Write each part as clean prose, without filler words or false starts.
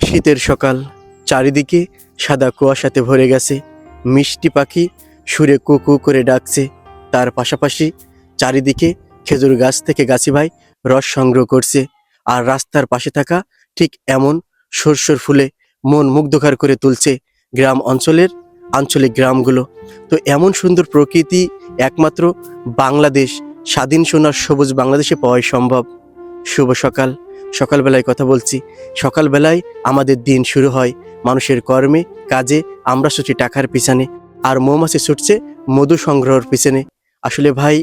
শীতের সকাল, চারিদিকে সাদা কুয়াশাতে ভরে গেছে। মিষ্টি পাখি সুরে কুকু করে ডাকছে। তার পাশাপাশি চারিদিকে খেজুর গাছ থেকে গাছি ভাই রস সংগ্রহ করছে। আর রাস্তার পাশে থাকা ঠিক এমন সরষের ফুলে মন মুগ্ধকর করে তুলছে গ্রাম অঞ্চলের আঞ্চলিক গ্রামগুলো। তো এমন সুন্দর প্রকৃতি একমাত্র বাংলাদেশ, স্বাধীন সোনার সবুজ বাংলাদেশে পাওয়াই সম্ভব। শুভ সকাল। সকালবেলায় কথা বলছি। সকালবেলায় আমাদের দিন শুরু হয় মানুষের কর্মে, কাজে। আমরা ছুটি টাকার পিছনে, আর মৌমাছি ছুটছে মধু সংগ্রহের পিছনে। আসলে ভাই,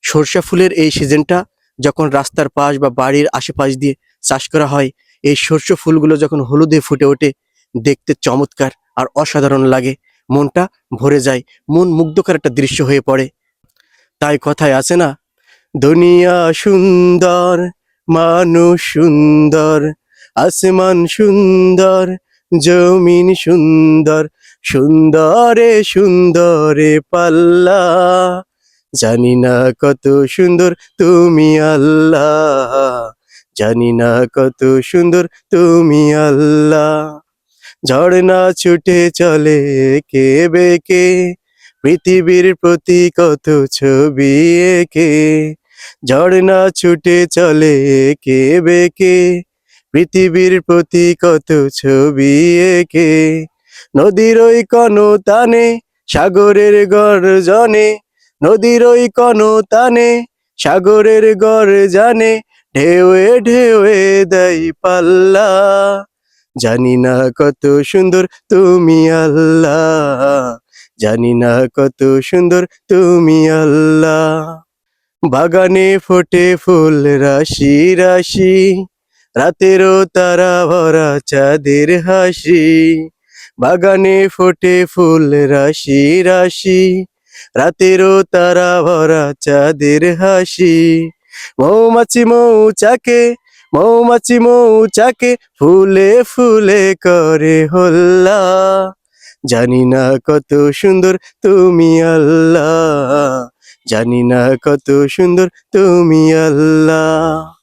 সরষা ফুলের এই সিজনটা যখন রাস্তার পাশ বা বাড়ির আশেপাশ দিয়ে চাষ করা হয়, এই সরষে ফুলগুলো যখন হলুদে ফুটে ওঠে, দেখতে চমৎকার আর অসাধারণ লাগে। মনটা ভরে যায়, মন মুগ্ধকর একটা দৃশ্য হয়ে পড়ে। তাই কথায় আছে না, দুনিয়া সুন্দর, মানুষ সুন্দর, আসমান সুন্দর, জমিন সুন্দর, সুন্দরে সুন্দরে পাল্লা। জানি না কত সুন্দর তুমি আল্লাহ, জানি না কত সুন্দর তুমি আল্লাহ। ঝর্ণা ছুটে চলে কে বেকে, পৃথিবীর প্রতি কত ছবি এঁকে। ঝর্ণা ছুটে চলে কে বেকে, পৃথিবীর প্রতি কত ছবি এঁকে। নদীর ওই কোনো তানে, সাগরের গর্জনে, নদীর ওই কোনো তানে, সাগরের গর্জনে, ঢেউয়ে ঢেউয়ে দেয় পাল্লা। জানি না কত সুন্দর তুমি আল্লাহ, জানি না কত সুন্দর তুমি আল্লাহ। বাগানে ফোটে ফুল রাশি রাশি, রাতেরও তারা ভরা চাঁদের হাসি। বাগানে ফোটে ফুল রাশি রাশি, রাতেরও তারা ভরা চাঁদের হাসি। মৌমাছি মৌচাকে, মৌমাছি মৌচাকে, ফুলে ফুলে করে হল্লা। জানি না কত সুন্দর তুমি আল্লাহ, জানি না কত সুন্দর তুমি আল্লাহ।